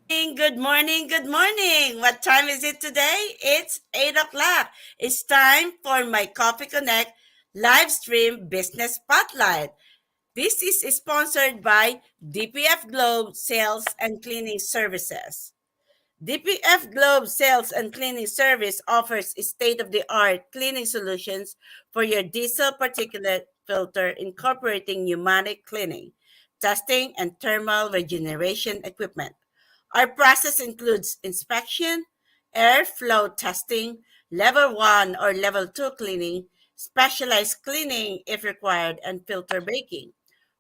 Good morning, good morning. What time is it today? It's 8 o'clock. It's time for my Coffee Connect live stream business spotlight. This is sponsored by DPF Globe Sales and Cleaning Services. DPF Globe Sales and Cleaning Service offers state of the art cleaning solutions for your diesel particulate filter, incorporating pneumatic cleaning, testing, and thermal regeneration equipment. Our process includes inspection, airflow testing, level 1 or level 2 cleaning, specialized cleaning if required, and filter baking.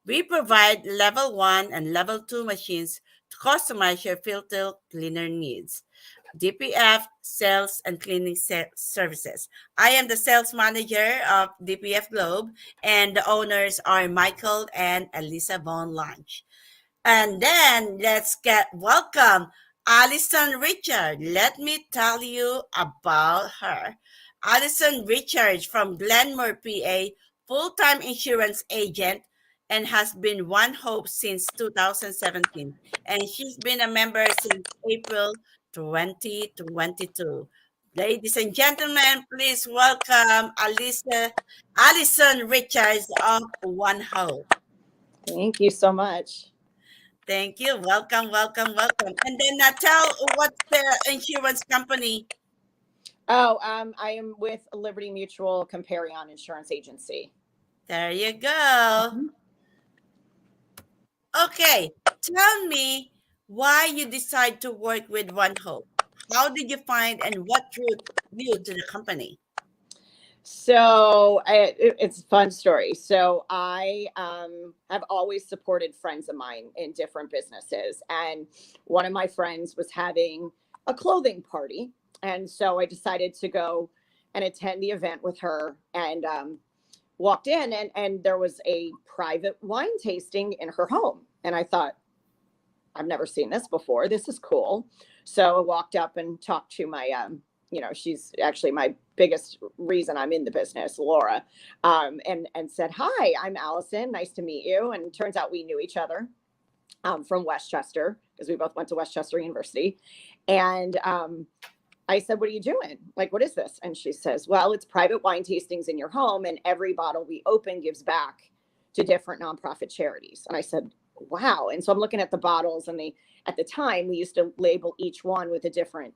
We provide level 1 and level 2 machines to customize your filter cleaner needs. DPF Sales and Cleaning Services. I am the sales manager of DPF Globe, and the owners are Michael and Elisa Von Lange. And then let's get welcome Allison Richard. Let me tell you about her. Allison Richards from Glenmore, PA, full-time insurance agent and has been One Hope since 2017. And she's been a member since April 2022. Ladies and gentlemen, please welcome Allison Richards of One Hope. Thank you so much. Thank you. Welcome, welcome, welcome. And then tell what's the insurance company. I am with Liberty Mutual Comparion Insurance Agency. There you go. Mhm. Okay. Tell me why you decide to work with One Hope. How did you find and what drew you to the company? It's a fun story. So I have always supported friends of mine in different businesses, and one of my friends was having a clothing party, and so I decided to go and attend the event with her, and walked in, and there was a private wine tasting in her home, and I thought, I've never seen this before. This is cool. So I walked up and talked to my, she's actually my biggest reason I'm in the business, Laura, and said, "Hi, I'm Allison. Nice to meet you." And turns out we knew each other from Westchester because we both went to Westchester University. And I said, "What are you doing? Like, what is this?" And she says, "Well, it's private wine tastings in your home, and every bottle we open gives back to different nonprofit charities." And I said, "Wow." And so I'm looking at the bottles, and at the time we used to label each one with a different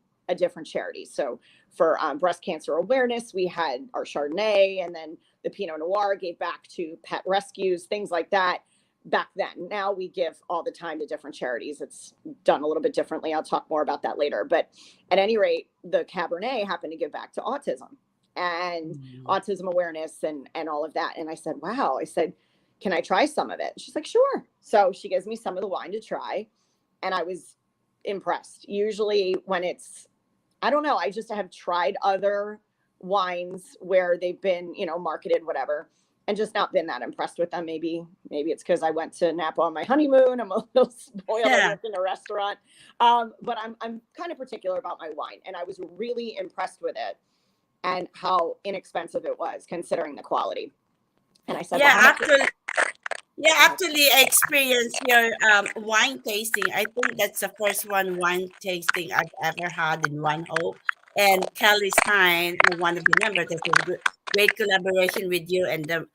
charity. So for breast cancer awareness, we had our Chardonnay, and then the Pinot Noir gave back to pet rescues, things like that back then. Now we give all the time to different charities. It's done a little bit differently. I'll talk more about that later. But at any rate, the Cabernet happened to give back to autism and Mm. autism awareness and all of that. And I said, "Wow." I said, "Can I try some of it?" She's like, "Sure." So she gives me some of the wine to try, and I was impressed. Usually when I don't know, I just have tried other wines where they've been, marketed, whatever, and just not been that impressed with them. Maybe it's because I went to Napa on my honeymoon. I'm a little spoiled. I Yeah. worked in a restaurant, but I'm kind of particular about my wine, and I was really impressed with it and how inexpensive it was considering the quality. And I said, "Well, Yeah, how much?" actually, yeah, actually, I experienced your wine tasting. I think that's the first wine tasting I've ever had in One Hope. And Kelly Stein, one of the members, there's a great collaboration with you and her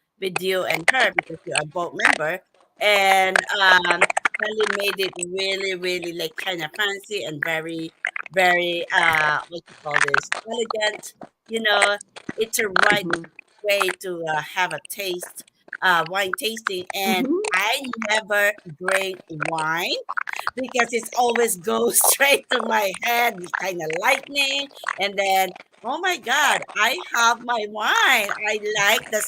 because you are both member. And Kelly made it really, really like kind of fancy and very, very what you call this, elegant. You know, it's a right Mhm. way to have a wine tasting, and Mhm. I never drink wine because it's always goes straight to my head. It's kind of lightning, and then oh my god, I have my wine. I like the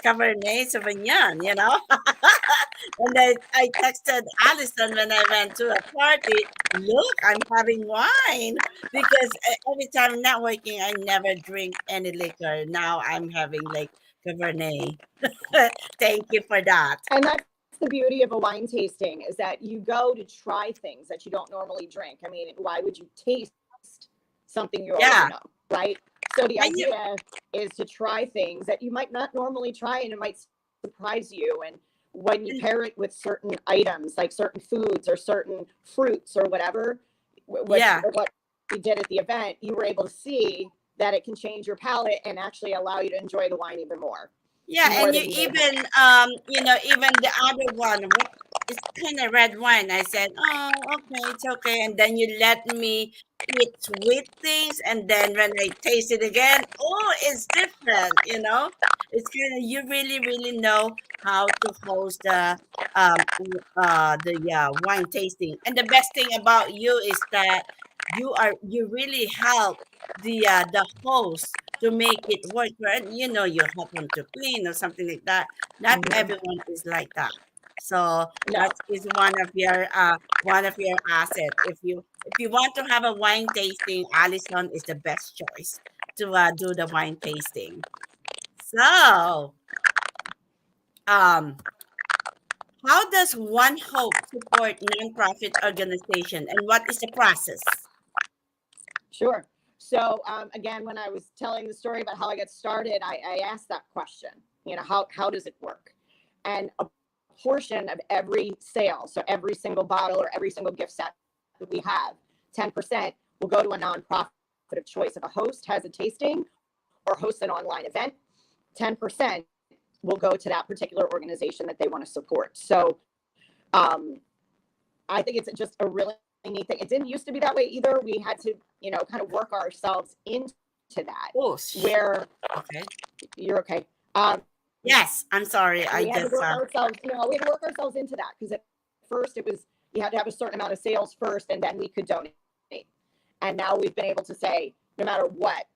Cabernet Sauvignon, you know. And then I texted Allison when I went to a party. Look, I'm having wine because every time I'm not working, I never drink any liquor. Now I'm having like Cabernet. Thank you for that. And that's the beauty of a wine tasting is that you go to try things that you don't normally drink. I mean, why would you taste something you already know, Yeah. right? So the And you, idea is to try things that you might not normally try, and it might surprise you. And when you and pair it with certain items like certain foods or certain fruits or whatever, Yeah. what we did at the event, you were able to see that it can change your palate and actually allow you to enjoy the wine Yeah, more and you than you may have. even even the other one, what it's kind of red wine. I said, oh, okay, it's okay. And then you let me eat sweet things, and then when I taste it again, oh, it's different. It's kind of you really, really know how to host the wine tasting. And the best thing about you is that you really help the host to make it work. Right? You help them to clean or something like that. Not Mhm. everyone is like that. So No, that is one of your asset. If you want to have a wine tasting, Allison is the best choice to do the wine tasting. So, um, how does One Hope support nonprofit organization, and what is the process? sure. So again, when I was telling the story about how I got started, I asked that question. How does it work? And a portion of every sale, so every single bottle or every single gift set that we have, 10% will go to a nonprofit of choice. If a host has a tasting or hosts an online event, 10% will go to that particular organization that they want to support. So um, I think it's just a really neat thing. It didn't used to be that way either. We had to, kind of work ourselves into that. Oh, Where okay. you're okay. Um, Yes, I'm sorry. I we had to just work ourselves. We had to work ourselves into that because at first it was you had to have a certain amount of sales first, and then we could donate. And now we've been able to say, no matter what,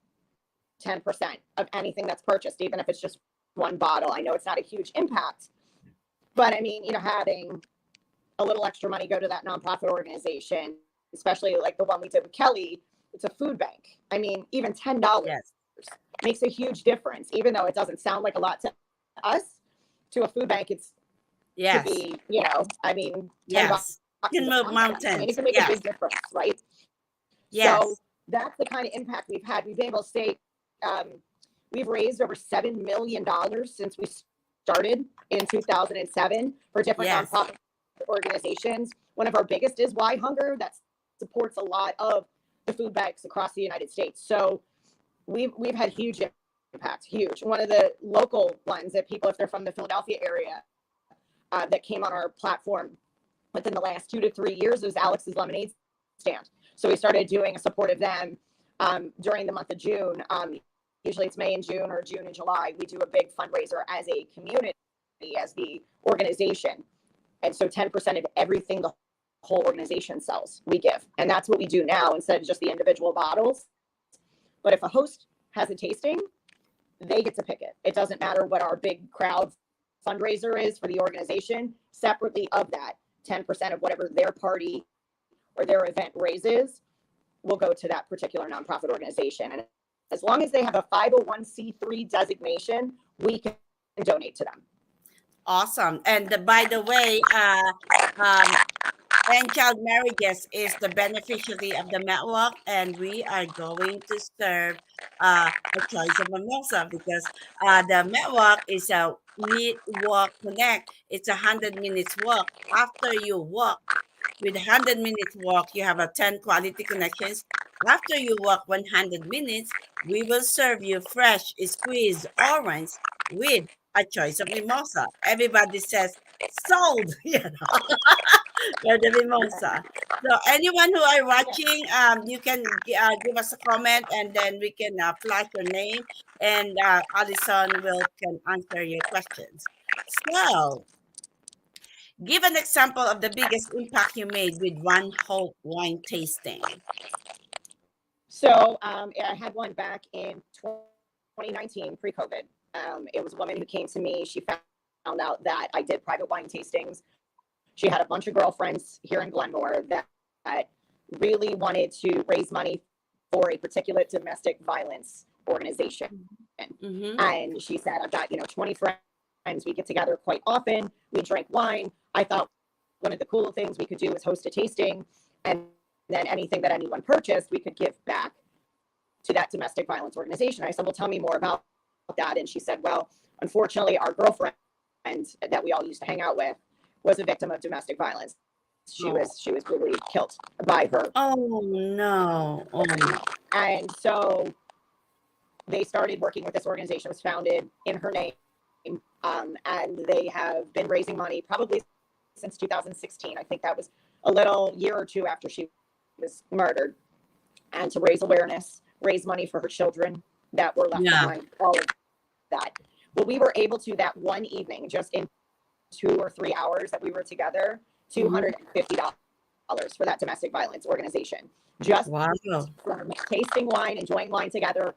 10% of anything that's purchased, even if it's just one bottle. I know it's not a huge impact, but I mean, having a little extra money go to that nonprofit organization, especially like the one we did with Kelly. It's a food bank. I mean, even $10 yes, makes a huge difference, even though it doesn't sound like a lot to us. To a food bank, it's could yes, be, I mean, $10 yes. You is can a move ton to us. I mean, it mountains. can make a Yes, big difference, right? So yes, that's the kind of impact we've had. We've been able to say um, we've raised over $7 million since we started in 2007 for different yes. nonprofit organizations. One of our biggest is Why Hunger, that supports a lot of the food banks across the United States. So we've had huge impact, huge. One of the local ones that people, if they're from the Philadelphia area, that came on our platform within the last 2 to 3 years was Alex's Lemonade Stand. So we started doing a support of them during the month of June. Usually it's May and June or June and July. We do a big fundraiser as a community, as the organization. And so 10% of everything the whole organization sells, we give. And that's what we do now instead of just the individual bottles. But if a host has a tasting, they get to pick it. It doesn't matter what our big crowd fundraiser is for the organization. Separately of that, 10% of whatever their party or their event raises will go to that particular nonprofit organization. And as long as they have a 501c3 designation, we can donate to them. Awesome. And by the way, um, and child marriages is the beneficiary of the network, and we are going to serve a choice of mimosa because the network is a meet, walk, connect. It's 100 minutes walk. After you walk, with 100 minutes walk, you have a 10 quality connections. After you walk 100 minutes, we will serve you fresh squeezed orange with a choice of mimosa. Everybody says sold, for the mimosa. So anyone who are Yeah. watching, you can give us a comment, and then we can flash your name, and Allison will can answer your questions. So give an example of the biggest impact you made with One Hope wine tasting. So I had one back in 2019, pre-COVID. It was a woman who came to me. She found out that I did private wine tastings. She had a bunch of girlfriends here in Glenmore that really wanted to raise money for a particular domestic violence organization. Mm-hmm. And she said, I've got, 20 friends. We get together quite often. We drink wine. I thought one of the cool things we could do was host a tasting. And then anything that anyone purchased, we could give back to that domestic violence organization. I said, well, tell me more about that. And she said, well, unfortunately, our girlfriend that we all used to hang out with was a victim of domestic violence. Oh, she was really killed by her. oh no. Oh, And so they started working with this organization. It was founded in her name, and they have been raising money probably since 2016. I think that was a little year or two after she was murdered, and to raise awareness, raise money for her children that were left yeah. behind, all of that. Well, we were able to, that one evening, just in 2 or 3 hours that we were together, Mhm. $250 for that domestic violence organization, just Wow. from tasting wine, enjoying wine together,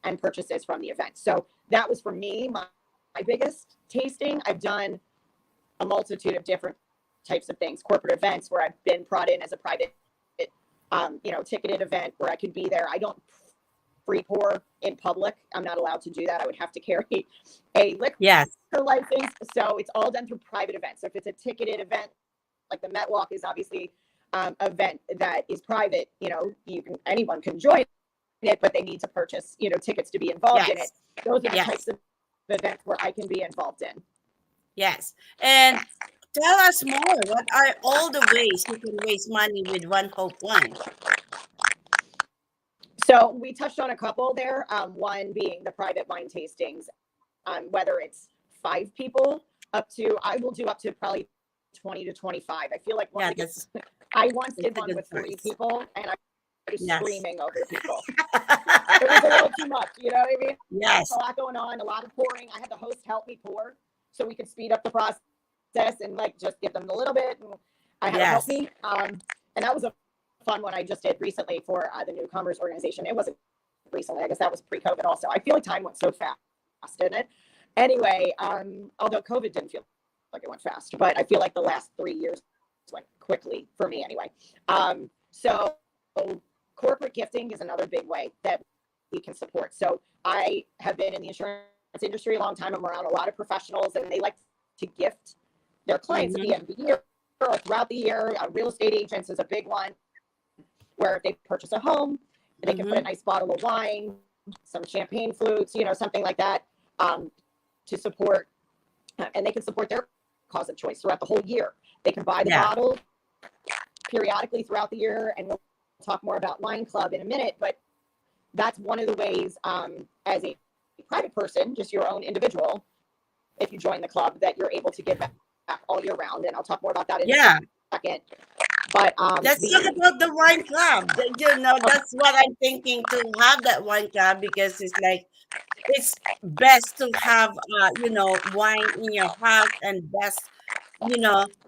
and purchases from the event. So that was for me, my biggest tasting. I've done a multitude of different types of things, corporate events where I've been brought in as a private, ticketed event where I could be there. I don't free pour in public. I'm not allowed to do that. I would have to carry a liquor Yes. license. So it's all done through private events. So if it's a ticketed event, like the Met Walk is obviously an event that is private, anyone can join it, but they need to purchase, tickets to be involved in it. Yes. Those are the types Yes. of events where I can be involved in. Yes. And tell us more. What are all the ways you can raise money with One Hope Wine? So we touched on a couple there. One being the private wine tastings, whether it's 5 people I will do up to probably 20 to 25. I feel like once Yeah, it gets, I once that's did a one good with 3 price. people and I was Yes. screaming over people. It was a little too much, you know what I mean? A Yes. lot going on, a lot of pouring. I had the host help me pour so we could speed up the process and like just give them a little bit. And I had her help Yes. me. And that was a fun one I just did recently for the newcomers organization. It wasn't recently, I guess that was pre-COVID also. I feel like time went so fast, didn't it? Anyway, although COVID didn't feel like it went fast, but I feel like the last 3 years went quickly for me anyway. So corporate gifting is another big way that we can support. So I have been in the insurance industry a long time. I'm around a lot of professionals and they like to gift their clients at the Mm-hmm. end of the year or throughout the year. Real estate agents is a big one where if they purchase a home, they can put a Mm-hmm. nice bottle of wine, some champagne flutes, something like that, to support, and they can support their cause of choice throughout the whole year. They can buy the Yeah. bottle periodically throughout the year, and we'll talk more about Wine Club in a minute, but that's one of the ways, as a private person, just your own individual, if you join the club, that you're able to give back all year round. And I'll talk more about that in a Yeah. second. But Let's talk about the wine club. That's what I'm thinking, to have that wine club, because it's like it's best to have wine in your house, and best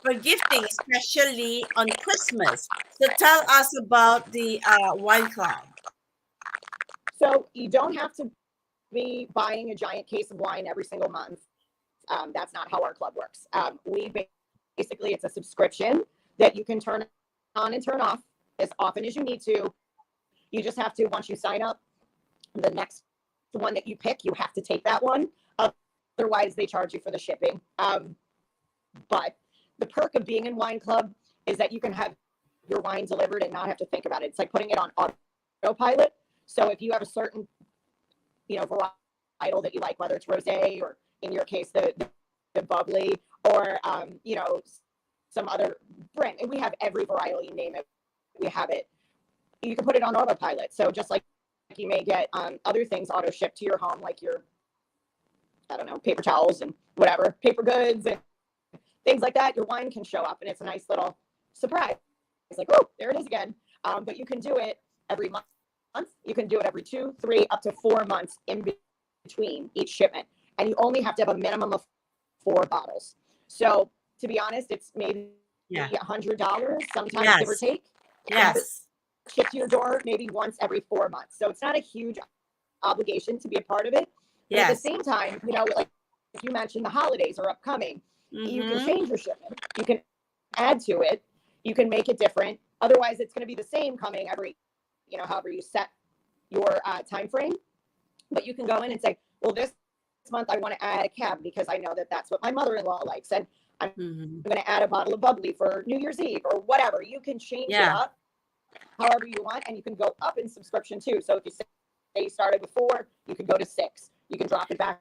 for gifting, especially on Christmas. So tell us about the wine club. so you don't have to be buying a giant case of wine every single month. That's not how our club works. We basically, it's a subscription that you can turn on and turn off as often as you need to. You just have to, once you sign up, the next one that you pick, you have to take that one. Otherwise, they charge you for the shipping. But the perk of being in Wine Club is that you can have your wine delivered and not have to think about it. It's like putting it on autopilot. So if you have a certain, varietal that you like, whether it's rosé or in your case, the bubbly, or, some other brand, and we have every varietal, you name it, we have it. You can put it on autopilot. So just like you may get other things auto shipped to your home, like your, I don't know, paper towels and whatever, paper goods and things like that, your wine can show up and it's a nice little surprise. It's like, oh, there it is again. But you can do it every month. You can do it every 2, 3, up to 4 months in between each shipment. And you only have to have a minimum of 4 bottles. So to be honest, it's maybe Yeah. $100, sometimes give or Yes. take. Yes. Shipped to your door maybe once every 4 months. So it's not a huge obligation to be a part of it. But at the Yes. same time, like if you mentioned the holidays are upcoming, you can Mm-hmm. change your shipment. You can add to it. You can make it different. Otherwise, it's going to be the same coming every, however you set your time frame. But you can go in and say, well, this month I want to add a cab because I know that that's what my mother-in-law likes. And I'm Mm-hmm. going to add a bottle of bubbly for New Year's Eve or whatever. You can change it Yeah. up however you want, and you can go up in subscription too. So if you say you started with 4, you can go to 6. You can drop it back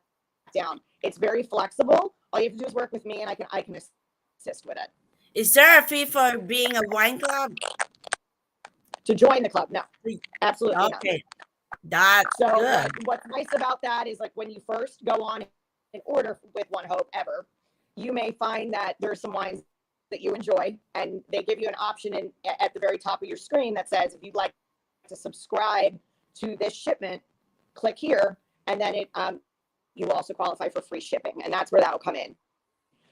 down. It's very flexible. All you have to do is work with me, and I can assist with it. Is there a fee for being a wine club? To join the club, no, absolutely not. Okay, that's So good. what's nice about that is like when you first go on and order with One Hope ever, you may find that there's some wines that you enjoy, and they give you an option at the very top of your screen that says if you'd like to subscribe to this shipment, click here, and then you will also qualify for free shipping, and that's where that'll come in.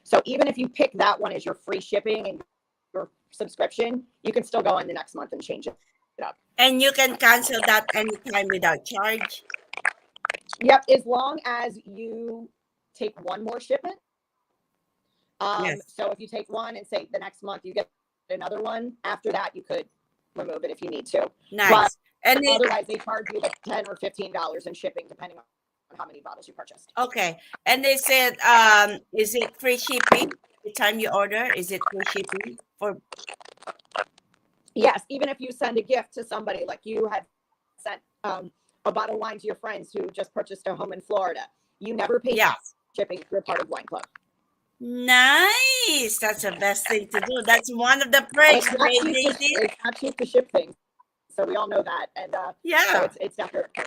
So even if you pick that one as your free shipping and your subscription, you can still go on the next month and change it up. And you can cancel that anytime without charge. Yep, as long as you take one more shipment. Yes. So if you take one and say the next month you get another one, after that you could remove it if you need to. But Nice. And otherwise they charge you like $10 or $15 in shipping depending on how many bottles you purchased. okay. And they said, is it free shipping the time you order? Is it free shipping for? Yes, even if you send a gift to somebody, like you had sent a bottle of wine to your friends who just purchased a home in Florida, you never pay Yeah. shipping if you're part of Wine Club. Nice. That's the best thing to do. That's one of the And perks, it's not cheap ladies. it's not cheap to ship things, so we all know that. And so Yeah. it's definitely.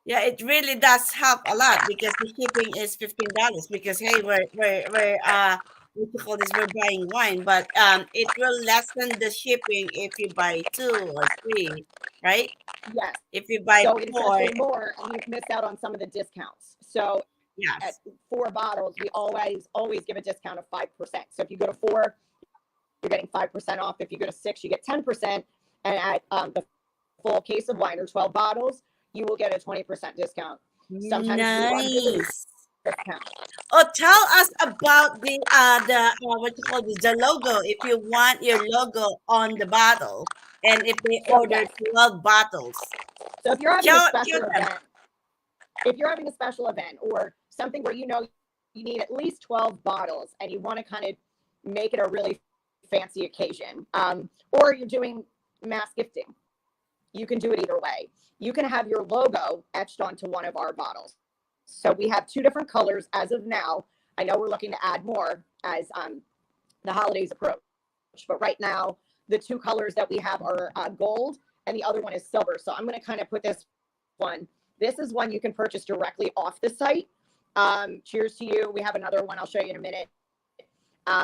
Yeah, it really does help a lot because the shipping is $15 because hey, we're what you call this, we're buying wine, but it will lessen the shipping if you buy two or three, right? Yes. If you buy So it's four, actually more, and you've missed out on some of the discounts. So at yes. 4 bottles, we always give a discount of 5%. So if you go to 4, you're getting 5% off. If you go to 6, you get 10%. And at the full case of wine or 12 bottles, you will get a 20% discount. Sometimes Nice. discount. Oh, tell us about the what you call this, the logo. If you want your logo on the bottle, and if they So order yes. 12 bottles, So if you're having show a special them. event, or something where you know you need at least 12 bottles and you want to kind of make it a really fancy occasion, or you're doing mass gifting, you can do it either way. You can have your logo etched onto one of our bottles. So we have 2 different colors as of now. I know we're looking to add more as the holidays approach, but right now the 2 colors that we have are gold and the other one is silver. So I'm going to kind of put this one. This is one you can purchase directly off the site. Cheers to you. We have another one I'll show you in a minute.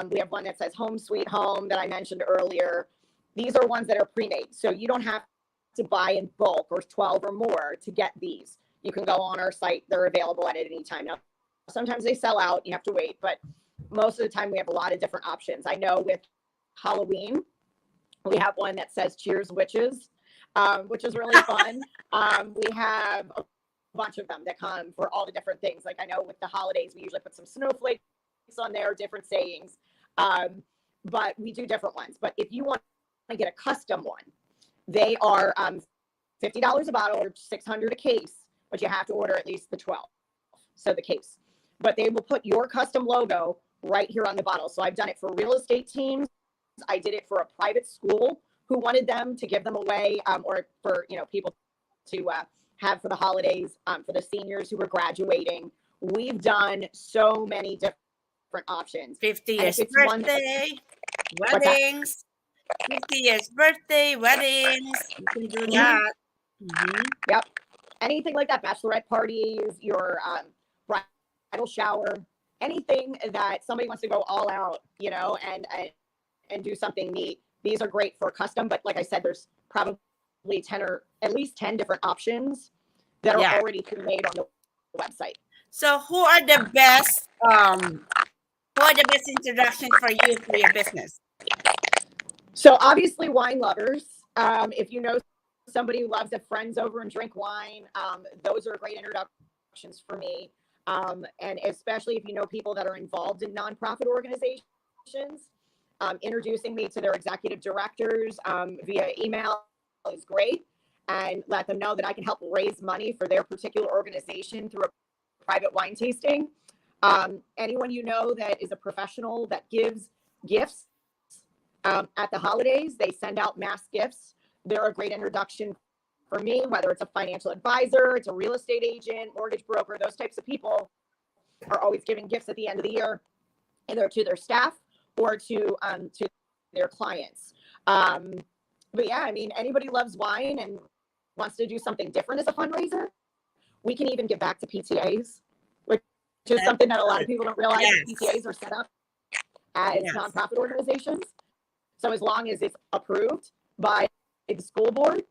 We have one that says Home Sweet Home that I mentioned earlier. These are ones that are pre-made, so you don't have to buy in bulk or 12 or more to get these. You can go on our site. They're available at any time. Now, sometimes they sell out. You have to wait, but most of the time we have a lot of different options. I know with Halloween, we have one that says Cheers Witches, which is really fun. We have a bunch of them that come for all the different things. Like I know with the holidays, we usually put some snowflakes on there, different sayings, but we do different ones. But if you want to get a custom one, they are $50 a bottle or $600 a case, but you have to order at least the 12. So the case, but they will put your custom logo right here on the bottle. So I've done it for real estate teams. I did it for a private school who wanted them to give them away, or for people to have for the holidays, for the seniors who were graduating. We've done so many different options. 50th birthday, weddings, 50th birthday, weddings. You can do that. Mm-hmm. Yep. Anything like that, bachelorette parties, your bridal shower, anything that somebody wants to go all out, and do something neat. These are great for custom, but like I said, there's probably 10 or at least 10 different options that are already pre-made on the website. So who are the best introduction for you for your business? So obviously wine lovers. If you know somebody who loves to have friends over and drink wine, those are great introductions for me. And especially if you know people that are involved in nonprofit organizations, introducing me to their executive directors via email is great, and let them know that I can help raise money for their particular organization through a private wine tasting. Anyone you know that is a professional that gives gifts at the holidays, they send out mass gifts. They're a great introduction for me, whether it's a financial advisor, it's a real estate agent, mortgage broker. Those types of people are always giving gifts at the end of the year, either to their staff or to their clients. Um, but yeah, I mean, anybody loves wine and wants to do something different as a fundraiser, we can even give back to PTAs, which is That's something that a lot good. of people don't realize that Yes. PTAs are set up as Yes. nonprofit organizations. So as long as it's approved by the school board,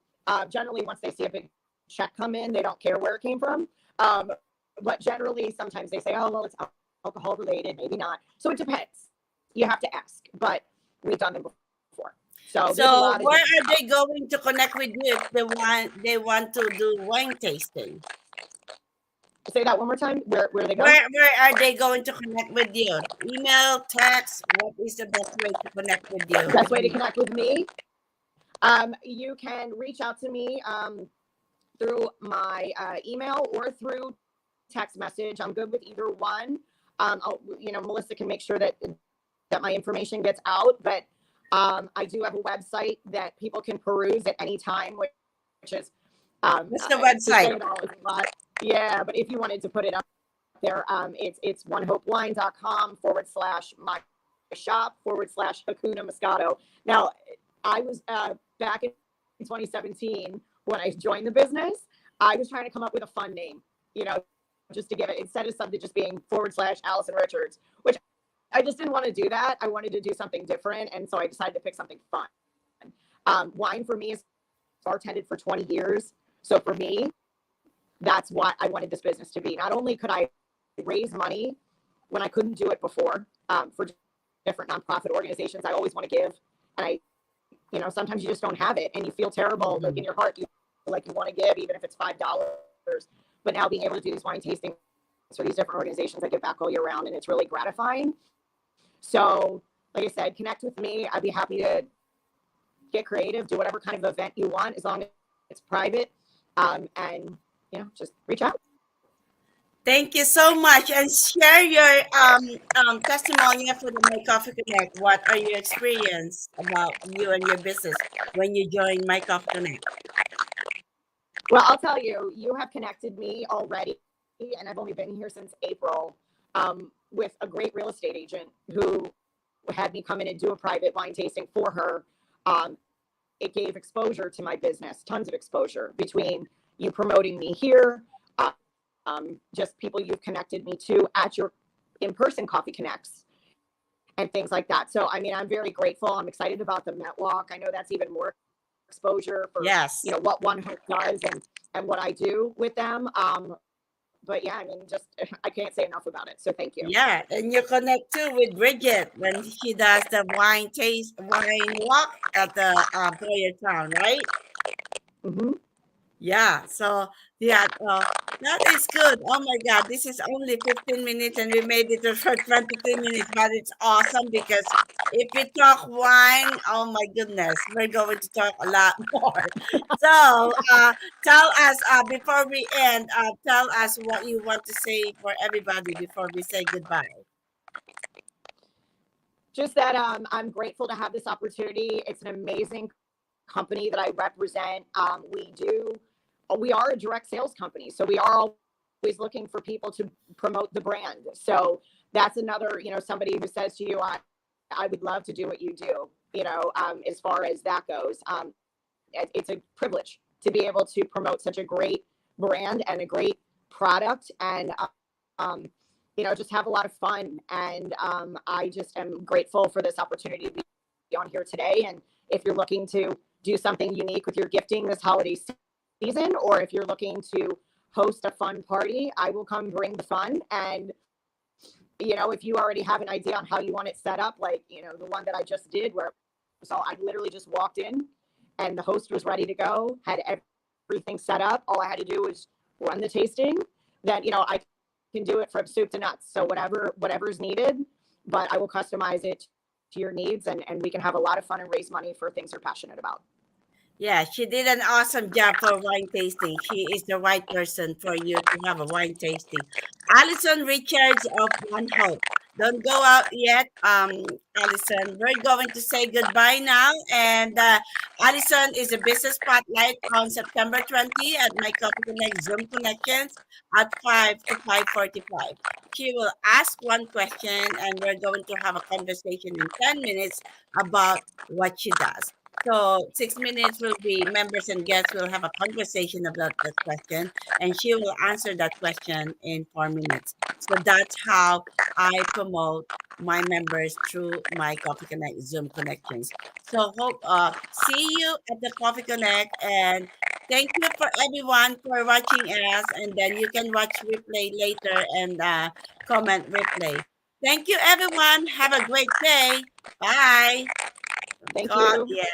generally once they see a big check come in, they don't care where it came from. Um, but generally, sometimes they say, "Oh, well, it's alcohol related, maybe not." So it depends. You have to ask, but we've done them before. So there's a So lot of where different are stuff. they going to connect with you if they want to do wine tasting? Say that one more time. Where they go? Where are they going to connect with you? Email, text, what is the best way to connect with you? Best way to connect with me. You can reach out to me through my email or through text message. I'm good with either one. Melissa can make sure that my information gets out, but I do have a website that people can peruse at any time, which is What's the to say website? it all is a lot. Yeah, but if you wanted to put it up there, it's onehopewine.com/my shop/Hakuna Moscato. Now, I was back in 2017 when I joined the business. I was trying to come up with a fun name, you know, just to give it instead of something just being /Allison Richards, which I just didn't want to do that. I wanted to do something different, and so I decided to pick something fun. Wine for me is bartended for 20 years, so for me, that's what I wanted this business to be. Not only could I raise money when I couldn't do it before for different nonprofit organizations, I always want to give, and sometimes you just don't have it, and you feel terrible. Like in your heart, you like you want to give, even if it's $5. But now being able to do these wine tastings for these different organizations, I give back all year round, and it's really gratifying. So, like I said, connect with me. I'd be happy to get creative, do whatever kind of event you want, as long as it's private, and just reach out. Thank you so much, and share your testimonial for the My Coffee Connect. What are your experience about you and your business when you join My Coffee Connect? Well, I'll tell you, you have connected me already, and I've only been here since April, with a great real estate agent who had me come in and do a private wine tasting for her. It gave exposure to my business, tons of exposure between you promoting me here, just people you've connected me to at your in-person coffee connects and things like that. So, I mean, I'm very grateful. I'm excited about the Met Walk. I know that's even more exposure for Yes. what One Hope does and what I do with them. But yeah, I mean, just I can't say enough about it. So thank you. Yeah, and you connect too with Bridget when she does the wine walk at the Town, right? Mm-hmm. Yeah, so yeah, that is good. Oh my God, this is only 15 minutes and we made it to for 23 minutes, but it's awesome because if we talk wine, oh my goodness, we're going to talk a lot more. So, tell us before we end, tell us what you want to say for everybody before we say goodbye. Just that I'm grateful to have this opportunity. It's an amazing company that I represent. We are a direct sales company, so we are always looking for people to promote the brand. So that's another, somebody who says to you, I would love to do what you do, as far as that goes. It's a privilege to be able to promote such a great brand and a great product, and just have a lot of fun. And I just am grateful for this opportunity to be on here today. And if you're looking to do something unique with your gifting this holiday season, or if you're looking to host a fun party, I will come bring the fun. And if you already have an idea on how you want it set up, like the one that I just did, where so I literally just walked in and the host was ready to go, had everything set up. All I had to do was run the tasting. Then I can do it from soup to nuts. So whatever's needed, but I will customize it to your needs, and we can have a lot of fun and raise money for things you're passionate about. Yeah, she did an awesome job for wine tasting. She is the right person for you to have a wine tasting. Allison Richards of One Hope. Don't go out yet, Allison. We're going to say goodbye now. And Allison is a business spotlight on September 20 at my Coffee Connect Zoom Connections at 5 to 5:45. She will ask one question, and we're going to have a conversation in 10 minutes about what she does. So 6 minutes will be members and guests will have a conversation about that question, and she will answer that question in 4 minutes. So that's how I promote my members through my Coffee Connect Zoom connections. So hope see you at the Coffee Connect, and thank you for everyone for watching us, and then you can watch replay later and comment replay. Thank you everyone. Have a great day. Bye. Thank God, you. yeah.